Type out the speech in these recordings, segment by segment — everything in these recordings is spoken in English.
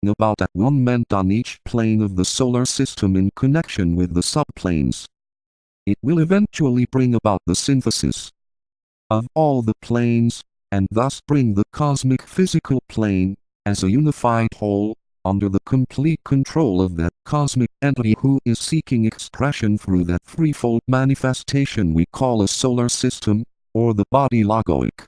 about at one moment on each plane of the solar system in connection with the subplanes. It will eventually bring about the synthesis of all the planes, and thus bring the cosmic physical plane, as a unified whole, under the complete control of that cosmic entity who is seeking expression through that threefold manifestation we call a solar system, or the body logoic.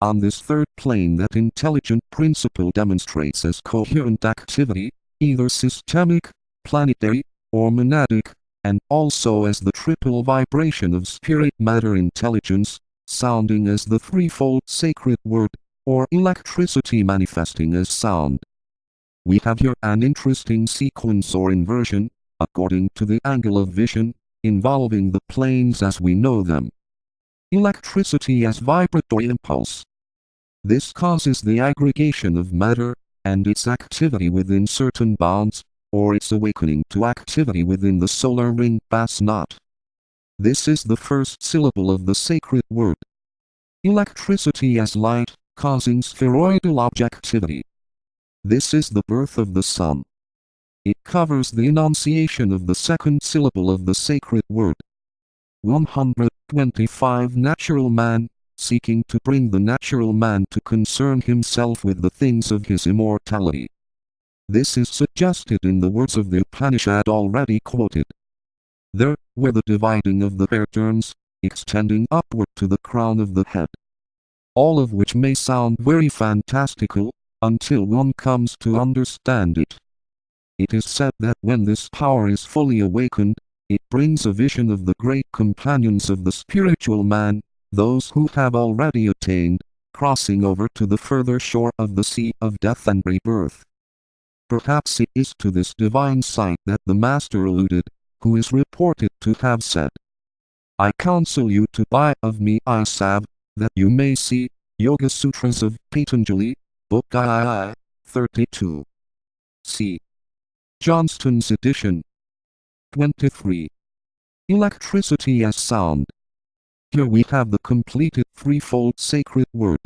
On this third plane, that intelligent principle demonstrates as coherent activity, either systemic, planetary, or monadic, and also as the triple vibration of spirit matter intelligence, sounding as the threefold sacred word, or electricity manifesting as sound. We have here an interesting sequence or inversion, according to the angle of vision, involving the planes as we know them. Electricity as vibratory impulse. This causes the aggregation of matter, and its activity within certain bounds, or its awakening to activity within the solar ring bas knot. This is the first syllable of the sacred word. Electricity as light, causing spheroidal objectivity. This is the birth of the sun. It covers the enunciation of the second syllable of the sacred word. 125 Natural man, seeking to bring the natural man to concern himself with the things of his immortality. This is suggested in the words of the Upanishad already quoted. There, where the dividing of the hair turns, extending upward to the crown of the head. All of which may sound very fantastical, until one comes to understand it. It is said that when this power is fully awakened, it brings a vision of the great companions of the spiritual man, those who have already attained, crossing over to the further shore of the sea of death and rebirth. Perhaps it is to this divine sight that the Master alluded, who is reported to have said, "I counsel you to buy of me eye salve, that you may see." Yoga Sutras of Patanjali, Book II, 32. C. Johnston's edition. 23. Electricity as sound. Here we have the completed threefold sacred word.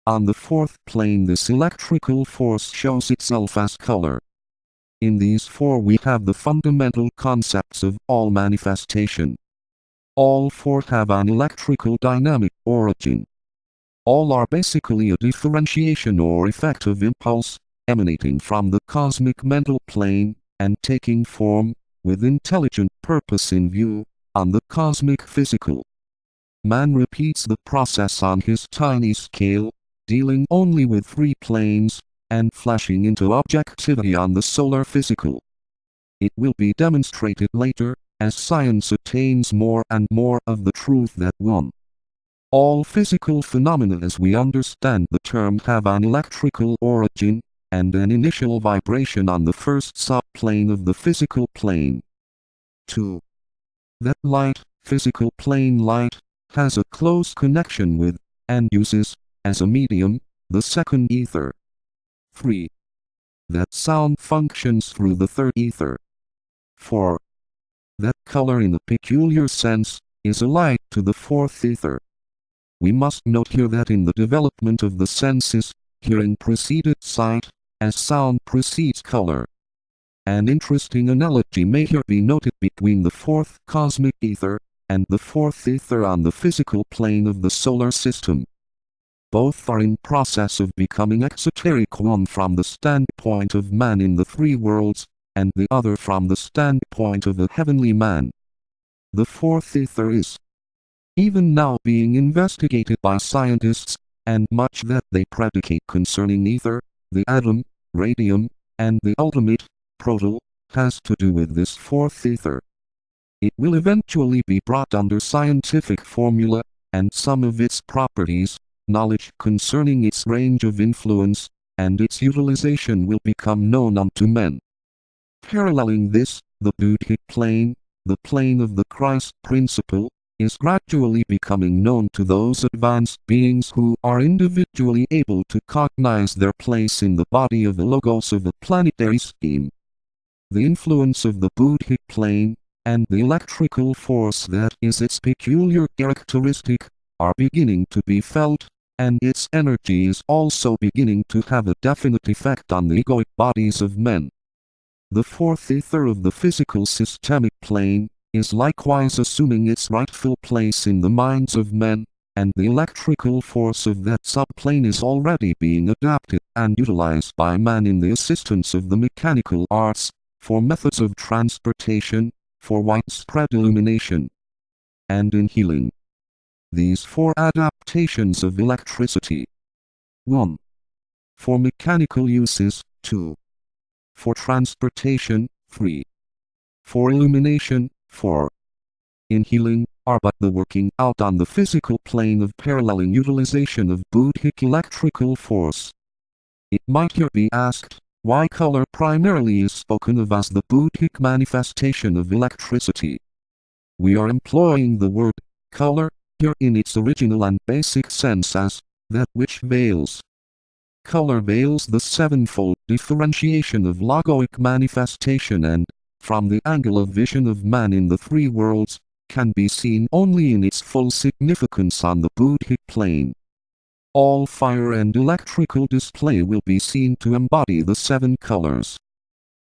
On the fourth plane, this electrical force shows itself as color. In these four we have the fundamental concepts of all manifestation. All four have an electrical dynamic origin. All are basically a differentiation or effect of impulse, emanating from the cosmic mental plane, and taking form, with intelligent purpose in view, on the cosmic physical. Man repeats the process on his tiny scale, dealing only with three planes, and flashing into objectivity on the solar physical. It will be demonstrated later, as science attains more and more of the truth that one. All physical phenomena as we understand the term have an electrical origin, and an initial vibration on the first subplane of the physical plane. 2. That light, physical plane light, has a close connection with, and uses, as a medium, the second ether. 3. That sound functions through the third ether. 4. That color in a peculiar sense, is a light to the fourth ether. We must note here that in the development of the senses, hearing preceded sight, as sound precedes color. An interesting analogy may here be noted between the fourth cosmic ether, and the fourth ether on the physical plane of the solar system. Both are in process of becoming exoteric, one from the standpoint of man in the three worlds, and the other from the standpoint of a heavenly man. The fourth ether is even now being investigated by scientists, and much that they predicate concerning ether, the atom, radium, and the ultimate, proto, has to do with this fourth ether. It will eventually be brought under scientific formula, and some of its properties, knowledge concerning its range of influence, and its utilization will become known unto men. Paralleling this, the Buddhic plane, the plane of the Christ principle, is gradually becoming known to those advanced beings who are individually able to cognize their place in the body of the logos of the planetary scheme. The influence of the Buddhic plane, and the electrical force that is its peculiar characteristic, are beginning to be felt, and its energy is also beginning to have a definite effect on the egoic bodies of men. The fourth ether of the physical systemic plane is likewise assuming its rightful place in the minds of men, and the electrical force of that subplane is already being adapted and utilized by man in the assistance of the mechanical arts, for methods of transportation, for widespread illumination, and in healing. These four adaptations of electricity: 1. For mechanical uses, 2. For transportation, 3. For illumination, 4. In healing, are but the working out on the physical plane of paralleling utilization of Buddhic electrical force. It might here be asked, why color primarily is spoken of as the Buddhic manifestation of electricity? We are employing the word color here in its original and basic sense as that which veils. Color veils the sevenfold differentiation of logoic manifestation and, from the angle of vision of man in the three worlds, can be seen only in its full significance on the Buddhic plane. All fire and electrical display will be seen to embody the seven colors.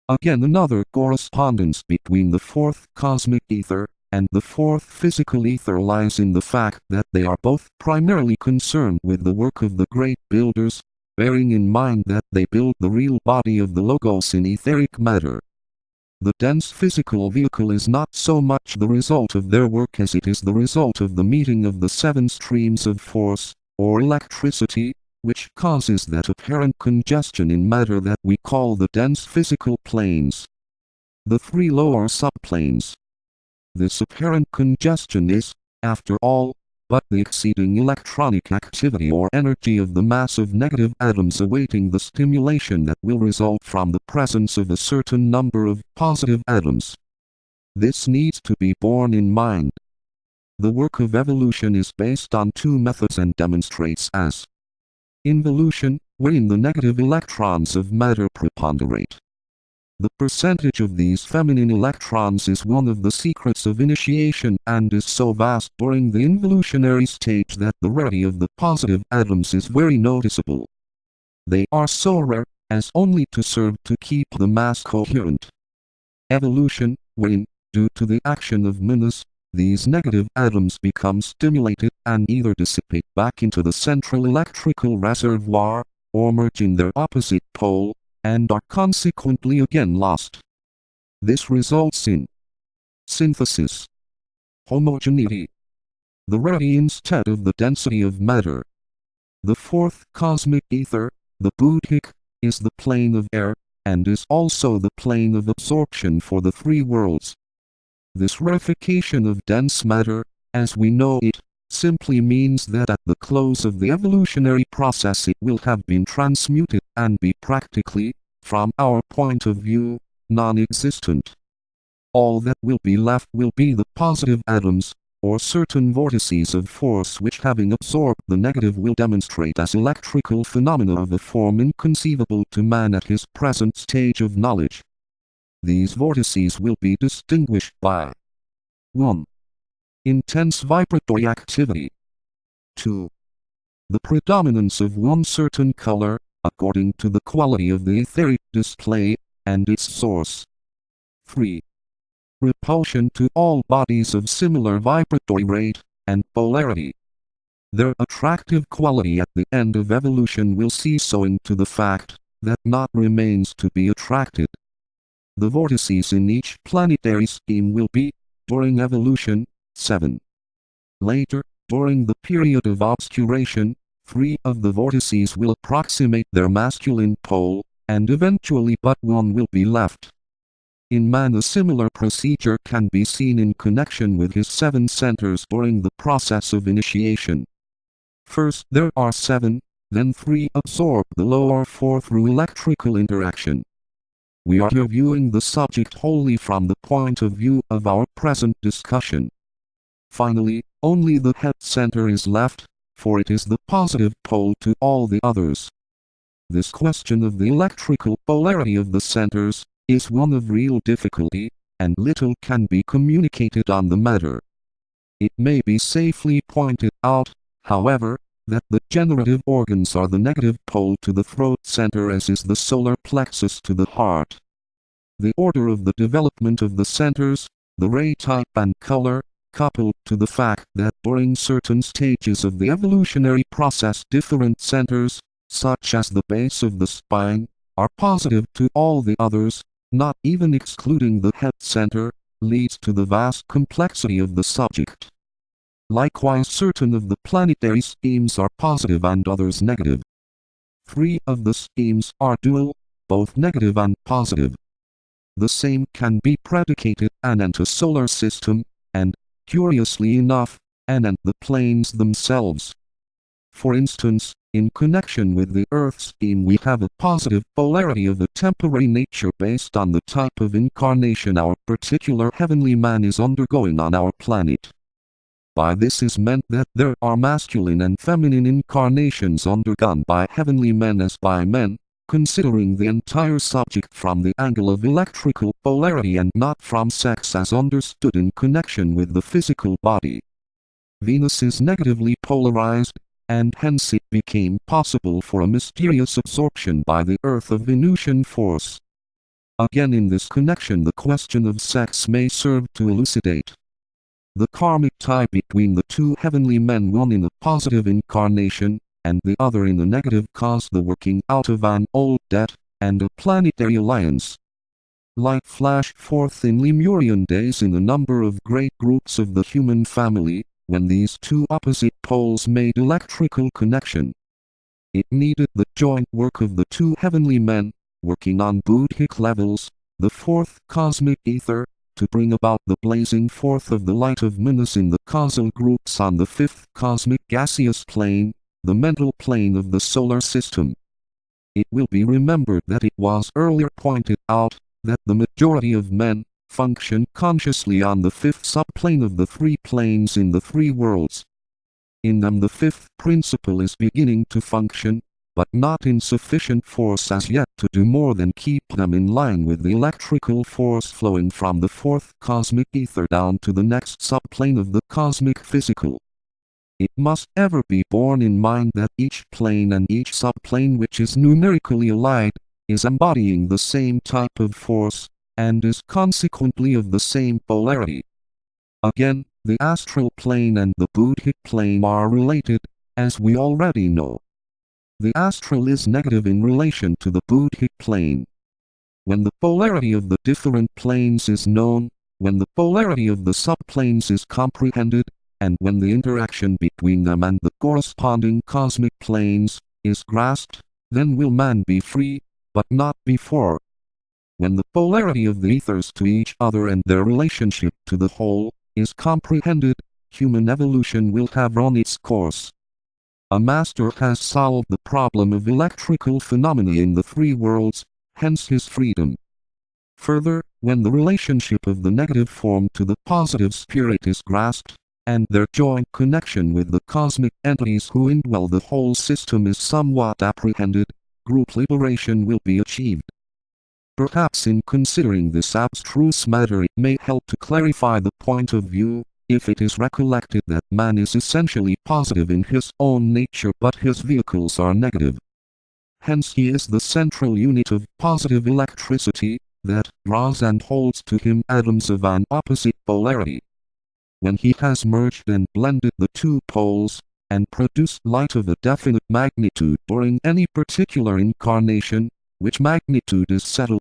Again, another correspondence between the fourth cosmic ether and the fourth physical ether lies in the fact that they are both primarily concerned with the work of the great builders, bearing in mind that they build the real body of the Logos in etheric matter. The dense physical vehicle is not so much the result of their work as it is the result of the meeting of the seven streams of force, or electricity, which causes that apparent congestion in matter that we call the dense physical planes. The three lower subplanes. This apparent congestion is, after all, but the exceeding electronic activity or energy of the mass of negative atoms awaiting the stimulation that will result from the presence of a certain number of positive atoms. This needs to be borne in mind. The work of evolution is based on two methods and demonstrates as involution, wherein the negative electrons of matter preponderate. The percentage of these feminine electrons is one of the secrets of initiation and is so vast during the involutionary stage that the rarity of the positive atoms is very noticeable. They are so rare as only to serve to keep the mass coherent. Evolution, wherein, due to the action of manas, these negative atoms become stimulated and either dissipate back into the central electrical reservoir, or merge in their opposite pole, and are consequently again lost. This results in synthesis, homogeneity, the rarity instead of the density of matter. The fourth cosmic ether, the Buddhic, is the plane of air, and is also the plane of absorption for the three worlds. This rarefication of dense matter, as we know it, simply means that at the close of the evolutionary process it will have been transmuted and be practically, from our point of view, non-existent. All that will be left will be the positive atoms, or certain vortices of force which, having absorbed the negative, will demonstrate as electrical phenomena of a form inconceivable to man at his present stage of knowledge. These vortices will be distinguished by 1. Intense vibratory activity. 2. The predominance of one certain color, according to the quality of the etheric display, and its source. 3. Repulsion to all bodies of similar vibratory rate, and polarity. Their attractive quality at the end of evolution will cease owing to the fact that naught remains to be attracted. The vortices in each planetary scheme will be, during evolution, 7. Later, during the period of obscuration, 3 of the vortices will approximate their masculine pole, and eventually but one will be left. In man a similar procedure can be seen in connection with his 7 centers during the process of initiation. First there are 7, then 3 absorb the lower 4 through electrical interaction. We are here viewing the subject wholly from the point of view of our present discussion. Finally, only the head center is left, for it is the positive pole to all the others. This question of the electrical polarity of the centers is one of real difficulty, and little can be communicated on the matter. It may be safely pointed out, however, that the generative organs are the negative pole to the throat center, as is the solar plexus to the heart. The order of the development of the centers, the ray type and color, coupled to the fact that during certain stages of the evolutionary process different centers, such as the base of the spine, are positive to all the others, not even excluding the head center, leads to the vast complexity of the subject. Likewise, certain of the planetary schemes are positive and others negative. 3 of the schemes are dual, both negative and positive. The same can be predicated anent a solar system, and, curiously enough, anent the planes themselves. For instance, in connection with the Earth scheme we have a positive polarity of a temporary nature based on the type of incarnation our particular heavenly man is undergoing on our planet. By this is meant that there are masculine and feminine incarnations undergone by heavenly men as by men, considering the entire subject from the angle of electrical polarity and not from sex as understood in connection with the physical body. Venus is negatively polarized, and hence it became possible for a mysterious absorption by the Earth of Venusian force. Again, in this connection the question of sex may serve to elucidate the karmic tie between the two heavenly men, one in a positive incarnation, and the other in a negative, caused the working out of an old debt, and a planetary alliance. Light flashed forth in Lemurian days in a number of great groups of the human family, when these two opposite poles made electrical connection. It needed the joint work of the two heavenly men, working on Buddhic levels, the fourth cosmic ether, to bring about the blazing forth of the light of Minas in the causal groups on the fifth cosmic gaseous plane, the mental plane of the solar system. It will be remembered that it was earlier pointed out that the majority of men function consciously on the fifth subplane of the 3 planes in the 3 worlds. In them the fifth principle is beginning to function, but not in sufficient force as yet to do more than keep them in line with the electrical force flowing from the fourth cosmic ether down to the next subplane of the cosmic physical. It must ever be borne in mind that each plane and each subplane which is numerically allied, is embodying the same type of force, and is consequently of the same polarity. Again, the astral plane and the Buddhic plane are related, as we already know. The astral is negative in relation to the Buddhic plane. When the polarity of the different planes is known, when the polarity of the subplanes is comprehended, and when the interaction between them and the corresponding cosmic planes is grasped, then will man be free, but not before. When the polarity of the ethers to each other and their relationship to the whole is comprehended, human evolution will have run its course. A master has solved the problem of electrical phenomena in the 3 worlds, hence his freedom. Further, when the relationship of the negative form to the positive spirit is grasped, and their joint connection with the cosmic entities who indwell the whole system is somewhat apprehended, group liberation will be achieved. Perhaps in considering this abstruse matter it may help to clarify the point of view, if it is recollected that man is essentially positive in his own nature but his vehicles are negative. Hence he is the central unit of positive electricity, that draws and holds to him atoms of an opposite polarity. When he has merged and blended the 2 poles, and produced light of a definite magnitude during any particular incarnation, which magnitude is settled